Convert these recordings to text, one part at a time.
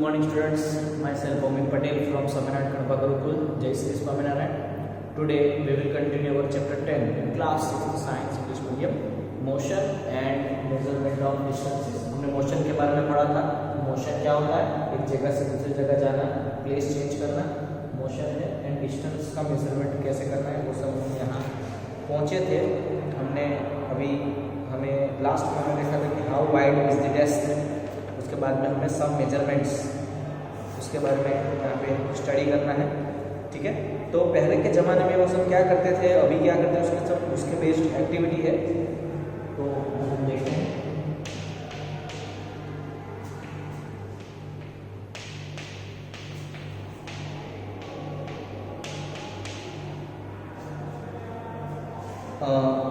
morning students, myself Omid Patel from Swaminarayan Kanapa Gurukul, Jai Shri Swaminarayan. Today we will continue our chapter 10 in class 6th science English medium, motion and measurement of distances. हमने motion के बारे में पढ़ा था। Motion क्या होता है? एक जगह से दूसरी जगह जाना, प्लेस चेंज करना मोशन है। एंड डिस्टेंस का मेजरमेंट कैसे करना है वो सब हम यहाँ पहुँचे थे। हमने अभी हमें लास्ट में देखा था कि how wide is the desk. उसके बाद में हमें सब मेजरमेंट्स उसके बारे में यहाँ पे स्टडी करना है। ठीक है, तो पहले के ज़माने में वो सब क्या करते थे, अभी क्या करते हैं, उसके सब उसके बेस्ड एक्टिविटी है। तो हम देखते हैं।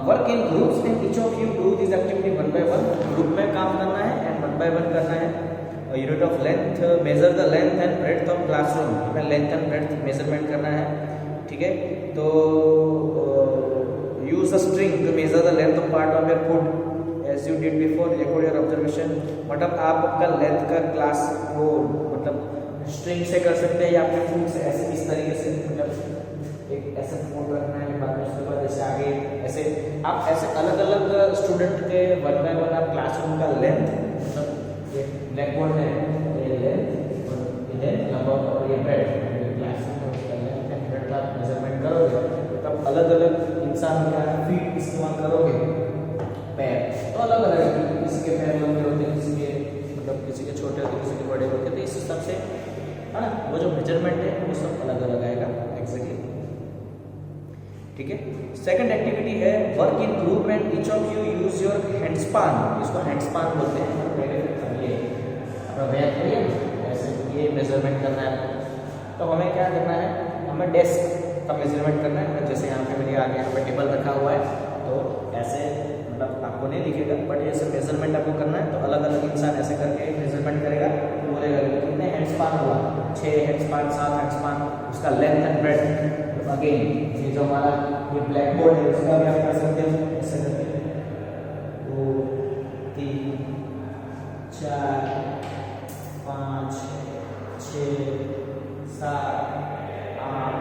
Work in groups and each of you do this activity one by one. Group में काम करना है एंड वन बाय वन करना है। Unit of length, measure the length and breadth of classroom. हमें लेंथ एंड ब्रेड्थ मेजरमेंट करना है। ठीक है, तो use a string to measure the length of part of your foot as you did before. Record your observation. मतलब आप आपका length का क्लास वो मतलब स्ट्रिंग से कर सकते हैं या अपने फुट से ऐसे इस तरीके से, मतलब एक ऐसे फुट रखना है, बाद में उसके बाद ऐसे आगे ऐसे आप ऐसे अलग अलग स्टूडेंट के वन बाय वन आप क्लासरूम का लेंथ, मतलब ये ब्लैक बोर्ड है, ये लेंथ और ये लंबा और ये ब्रेड्थ, क्लासरूम का उसका लेंथ एंड ब्रेड्थ आप मेजरमेंट करोगे। तब अलग अलग इंसान का फीट इस्तेमाल करोगे। पैर तो अलग अलग है, किसी के पैर लंबे होते हैं, किसी के मतलब किसी के छोटे होते हैं, किसी के बड़े होते हैं। तो इस हिसाब से है ना, वो जो मेजरमेंट है वो सब अलग अलग आएगा एग्जैक्टली। ठीक है, सेकंड एक्टिविटी है work in group and each of you use your hand span. इसको हैंड स्पान बोलते हैं। ये अपना बैग करिए ऐसे, ये मेजरमेंट करना है। तो हमें क्या करना है, हमें डेस्क का मेजरमेंट करना है। जैसे यहाँ पे मेरे आगे यहाँ पे टेबल रखा हुआ है, तो ऐसे मतलब आपको नहीं दिखेगा, बट ऐसे मेजरमेंट आपको करना है। तो अलग अलग इंसान ऐसे करके मेजरमेंट करेगा, बोलेगा कितने हैंड स्पान हुआ, 6 हैंड स्पान, 7 हैंड स्पान, उसका लेंथ एंड ब्रेड्थ। अगेन ये जो हमारा ये ब्लैक बोर्ड है उसका भी आप कर सकते हो ऐसे करके 2 3 4 5 6 7 8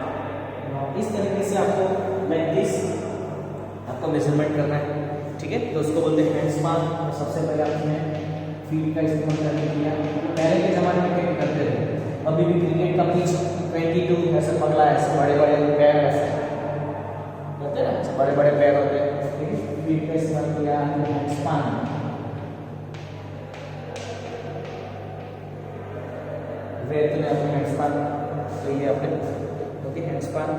9 इस तरीके से आपको लाइक दिस आपको मेजरमेंट करना है। ठीक है, तो उसको बोलते हैं हैंड स्पान। सबसे पहले आपने फीट का इस्तेमाल करके किया। पहले के ज़माने में क्या करते थे, अभी भी क्रिकेट का पिच 22 ऐसे पगला है, ऐसे बड़े बड़े पैर ऐसे होते हैं ना, ऐसे बड़े बड़े पैर होते हैं। ठीक है, फीट का इस्तेमाल किया हैंड स्पान। ब्रेथ में अपने हैंड स्पान तो ये अपने okay hand span.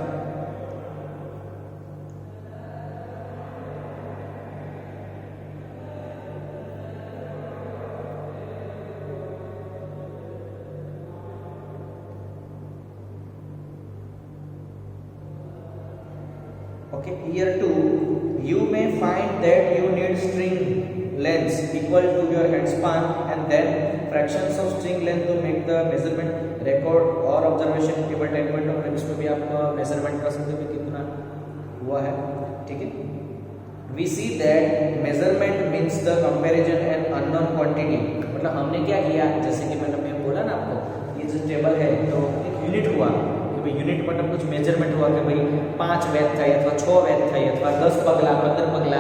Okay, here too you may find that you need string lengths equal to your hand span and then fractions of string length to make the measurement record or observation table 10.1 इसमें भी आप measurement कर सकते हो कि कितना हुआ है। ठीक है, we see that measurement means the comparison and unknown quantity। मतलब हमने क्या किया, जैसे कि मैंने बोला ना आपको, ये जो टेबल है तो एक यूनिट हुआ, यूनिट मतलब कुछ मेजरमेंट हुआ कि भाई 5 वेद था अथवा 6 वेद था अथवा 10 पगला 15 पगला।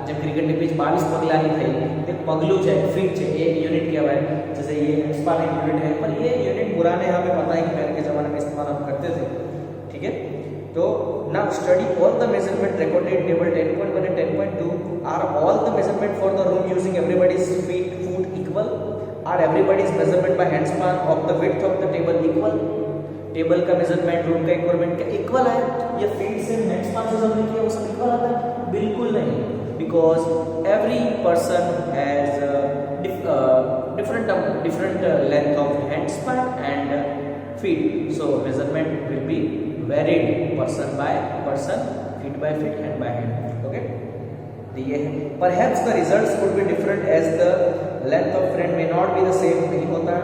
जब क्रिकेट के बीच 22 पगला ही थे, एक पगलू है, फीट है, एक यूनिट क्या है। जैसे ये स्पान एक यूनिट है, पर ये यूनिट पुराने हमें पता है कि पहले के ज़माने में इस्तेमाल हम करते थे। ठीक है, तो now study all the measurement recorded table 10.1 and 10.2 are all the measurement for the room using everybody's feet foot equal, are everybody's measurement by hand span of the width of the table equal. Table का measurement room का इक्वलमेंट का equal है। ये feet से hand span से हमने किया वो सब इक्वल आता है? बिल्कुल नहीं, because every person has different length of hand span and feet, so measurement will be varied person by person, feet by feet, hand by hand. Okay, ये है perhaps the results would be different as the length of friend may not be the same. नहीं होता।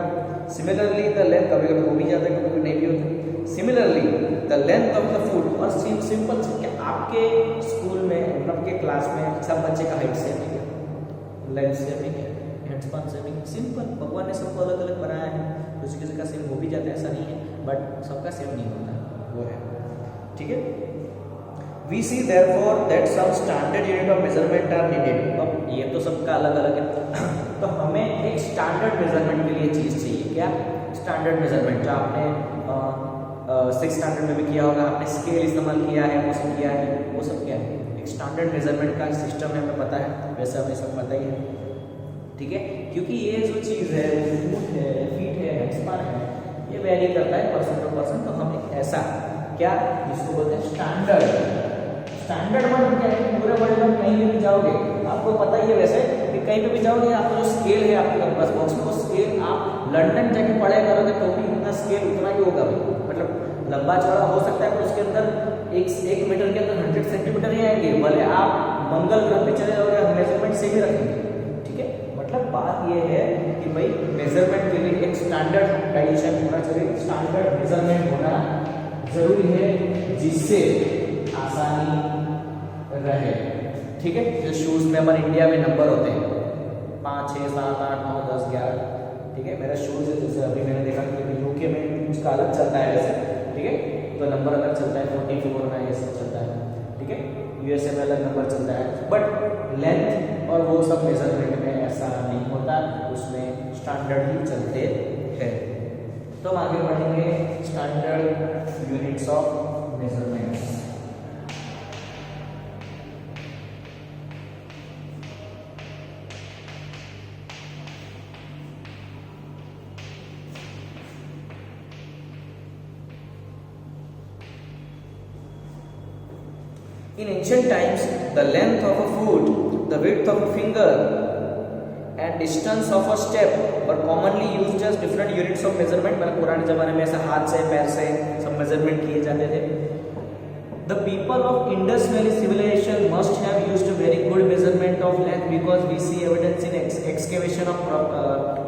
Similarly the length कभी कभी हो भी जाता है, कभी कभी नहीं भी होता। Similarly the length of the foot और सिंपल क्या आपके स्कूल में मतलब के क्लास में सब बच्चे का हाइट सेम है, लेंथ सेम है, हैंड स्पान सेम है, सिंपल। भगवान ने सबको अलग अलग बनाया है। किसी किसी का सेम हो भी जाता है, ऐसा नहीं है, बट सबका सेम नहीं होता, वो है। ठीक है, we see therefore that some standard unit of measurement are needed. अब ये तो सबका अलग अलग है, तो हमें एक स्टैंडर्ड मेजरमेंट के लिए चीज़ चाहिए, क्या? Standard measurement. जो आपने 6th स्टैंडर्ड में भी किया होगा, आपने स्केल इस्तेमाल किया है, वो सब किया है, वो सब क्या है? एक स्टैंडर्ड मेजरमेंट का सिस्टम है, हमें पता है, वैसे हमें सब पता ही है। ठीक है, क्योंकि ये जो चीज़ है, फुट है, फीट है, स्पान है, ये वेरी करता है पर्सन टू पर्सन। तो हम एक ऐसा क्या जिसको बोलते हैं स्टैंडर्ड। स्टैंडर्ड वर्ड क्या है? पूरे वर्ल्ड में कहीं भी जाओगे, आपको पता ही है वैसे कि कहीं पे भी जाओगे, आपका जो स्केल है आपके कंपास बॉक्स में, वो स्केल आप लंदन जाके पढ़ाई करोगे तो भी इतना स्केल उतना ही होगा भाई। मतलब लंबा चौड़ा हो सकता है, पर उसके अंदर एक मीटर के अंदर 100 सेंटीमीटर ही आएंगे, भले आप मंगल ग्रह पे चले जाओगे, मेजरमेंट से ही रखेंगे। ठीक है, मतलब बात ये है कि भाई मेजरमेंट के लिए एक स्टैंडर्ड डाइजेशन होना चाहिए, स्टैंडर्ड मेजरमेंट होना जरूरी है, जिससे आसानी रहे। ठीक है, जो शूज में हमारे इंडिया में नंबर होते हैं 5, 6, 7, 8, 9, 10, 11। ठीक है, मेरा शूज है, जैसे अभी मैंने देखा कि यूके में उसका अलग चलता है वैसे। ठीक है, तो नंबर अलग चलता है, 44 में ये सब चलता है। ठीक है, यूएसए में अलग नंबर चलता है, बट लेंथ और वो सब मेजरमेंट में ऐसा नहीं होता, उसमें स्टैंडर्ड ही चलते हैं। तो हम आगे बढ़ेंगे standard units of measurements. In ancient times, the length of a foot, the width of a finger, and distance of a step were commonly used as different units of measurement। मतलब पुराने जमाने में ऐसा हाथ से, पैर से सब मेजरमेंट किए जाते थे। The people of Indus Valley civilization must have used a very good measurement of length because we see evidence in excavation of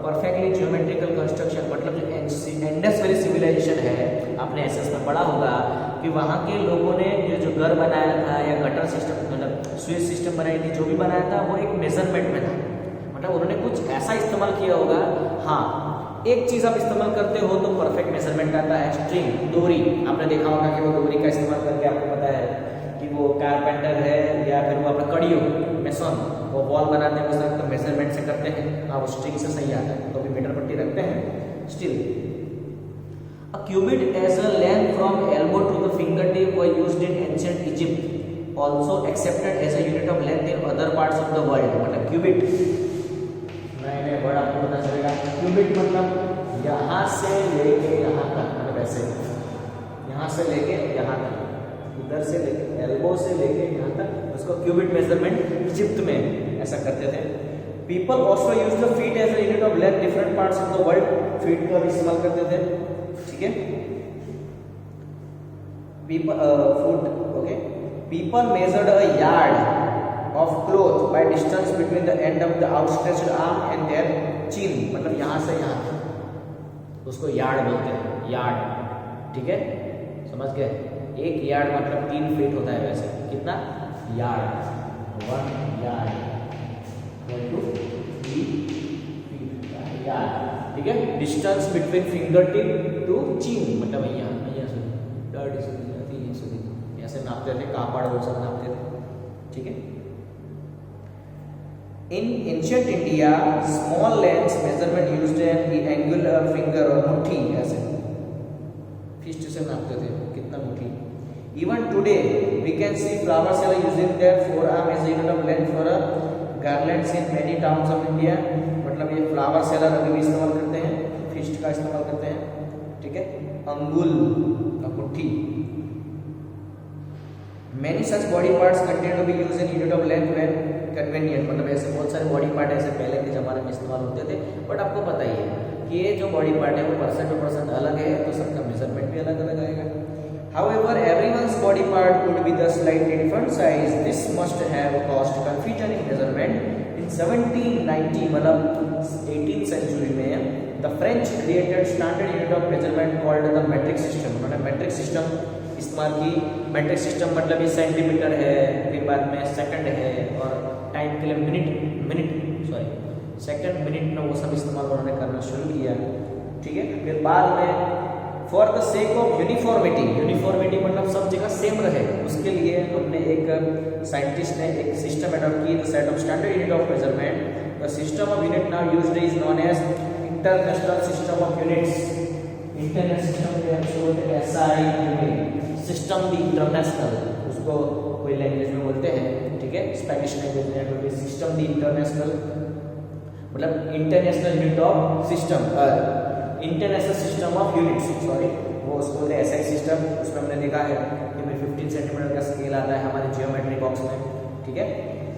perfectly geometrical construction। मतलब जो इंडस वैली सिविलाइजेशन है, आपने एसएस में पढ़ा होगा कि वहाँ के लोगों ने ये जो घर बनाया था या गटर सिस्टम, मतलब स्विच सिस्टम बनाई थी, जो भी बनाया था वो एक मेजरमेंट में था। मतलब उन्होंने कुछ ऐसा इस्तेमाल किया होगा। हाँ, एक चीज़ आप इस्तेमाल करते हो तो परफेक्ट मेजरमेंट आता है, स्ट्रिंग, डोरी। आपने देखा होगा कि वो डोरी का इस्तेमाल करके आपको पता है कि वो कारपेंटर है या फिर वो अपना कड़ियों मेसन, वो वॉल बनाते हैं, वो सब तो मेजरमेंट से करते हैं। हाँ, वो स्ट्रिंग से सही आता है, तो भी मीटर पट्टी रखते हैं। Still a cubit as a length from elbow to the fingertip were used in ancient Egypt, also accepted as a unit of length in other parts of the world। मतलब क्यूबिट, नए word आपको पता चलेगा। Qubit मतलब यहाँ से लेके यहाँ तक, मतलब ऐसे यहाँ से लेके यहाँ तक, इधर से लेके एल्बो से लेके यहाँ तक, उसको क्यूबिट मेजरमेंट इजिप्ट में ऐसा करते थे। People also use the feet as a unit of length different parts of the world. Feet का भी इस्तेमाल करते थे। ठीक है, people measured a yard of cloth by distance between the end of the outstretched arm and their chin। मतलब यहाँ से यहाँ तक, उसको यार्ड बोलते हैं, यार्ड। ठीक है, समझ गए? एक यार्ड मतलब 3 फीट होता है वैसे। कितना? Yard, 1 yard = 3 feet yard. ठीक है, distance between finger tip to chin, मतलब यहाँ से 3 સુધી ऐसे नापते थे, कापड़ वो सब नापते थे। ठीक है, in ancient India small lengths measurement used an angular finger और मुट्ठी, ऐसे फिस्ट से नापते थे कितना मुट्ठी। Even today we can see flower seller using their forearm as a unit of length for a garlands in many towns of India. मतलब ये फ्लावर सेलर अभी भी इस्तेमाल करते हैं, फिस्ट का इस्तेमाल करते हैं। ठीक है, अंगुल और मुट्ठी। Many such body parts continue to be used in unit of length when convenient। मतलब ऐसे बहुत सारे बॉडी पार्ट ऐसे पहले के ज़माने में इस्तेमाल होते थे, बट आपको पता ही है कि ये जो बॉडी पार्ट है वो पर्सन टू पर्सन अलग है, तो सबका मेजरमेंट भी अलग अलग आएगा। However, everyone's body part could be the slightly different size. This must have caused confusion in measurement। In 1790 मतलब 18th century में the French created standard unit of measurement called the metric system। मतलब metric system इस्तेमाल की। Metric system मतलब ये centimetre है, फिर बाद में सेकंड है, और टाइम के लिए सेकंड मिनट में वो सब इस्तेमाल उन्होंने करना शुरू किया। ठीक है। फिर बाद में for the sake of uniformity, uniformity मतलब सब जगह सेम रहे, उसके लिए हमने एक साइंटिस्ट ने एक सिस्टम अडॉप्ट की, the set of standard unit of measurement. The system of unit now used is known as international system of units. International system के हम बोलते हैं SI unit system the international, उसको कोई लैंग्वेज में बोलते हैं, ठीक है, स्पेनिश लैंग्वेज में बोलते हैं सिस्टम द इंटरनेशनल, मतलब international unit of system, international system of units, sorry वो उसको बोलते हैं एसआई सिस्टम। उसमें हमने देखा है कि भाई 15 सेंटीमीटर का स्केल आता है हमारे जियोमेट्री बॉक्स में, ठीक है।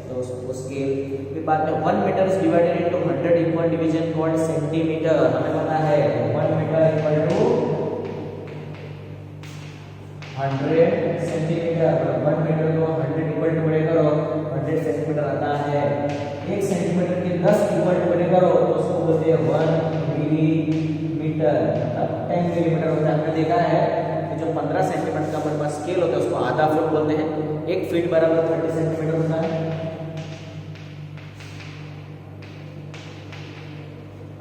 तो उसको स्केल, फिर बाद में 1 meter is divided into 100 equal division called centimeter. हमें पता है 1 meter equal to 100 centimeter, 1 meter को 100 इक्वल टू बड़े करो 100 सेंटीमीटर आता है। 1 सेंटीमीटर के 10 इक्वल टू बड़े करो तो उसको बोलते हैं 1 मिलीमीटर, 10 मिलीमीटर होता है। हमने देखा है कि जो 15 सेंटीमीटर का हमारे पास स्केल होता है उसको आधा फुट बोलते हैं। 1 फीट बराबर 30 सेंटीमीटर होता है।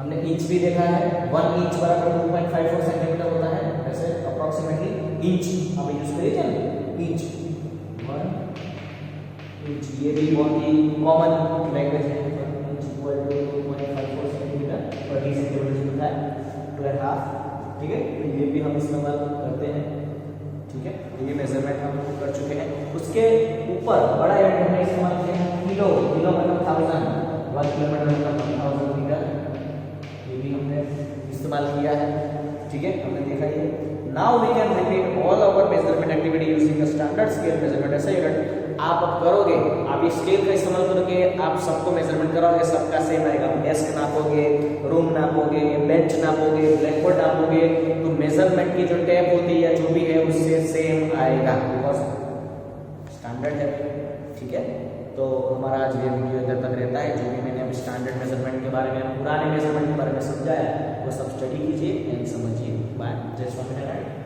हमने इंच भी देखा है, 1 इंच बराबर 2.54 सेंटीमीटर होता है, ऐसे अप्रोक्सीमेटली इंच हम यूज करिए इंच, 1 इंच, ये भी बहुत ही कॉमन लैंग्वेज है। 1 inch equal to 2.54 centimeter, 30 centimeter होता है, 2.5, ठीक है। तो ये भी हम इस्तेमाल करते हैं, ठीक है। तो ये मेजरमेंट हम कर चुके हैं। उसके ऊपर बड़ा यूनिट हमने इस्तेमाल किया है किलो, किलो मतलब 1000, 1 किलोमीटर मतलब 1000 मीटर, ये भी हमने इस्तेमाल किया है, ठीक है, हमने देखा ये। Now we can repeat all our measurement activity using the standard scale measurement. ऐसे यूनिट आप अब करोगे, आप ये स्केल का इस्तेमाल करोगे, आप सबको मेजरमेंट कराओगे, सबका सेम आएगा। डेस्क नापोगे, रूम नापोगे, बेंच नापोगे, ब्लैक बोर्ड नापोगे, तो मेजरमेंट की जो टेप होती है जो भी है उससे सेम आएगा, बिकॉज स्टैंडर्ड है, ठीक है। तो हमारा आज ये वीडियो इधर तक रहता है। जो भी मैंने अभी स्टैंडर्ड मेजरमेंट के बारे में, पुराने मेजरमेंट के बारे में समझाया वो सब स्टडी कीजिए एंड समझिए। बाय, जय स्वामीनारायण।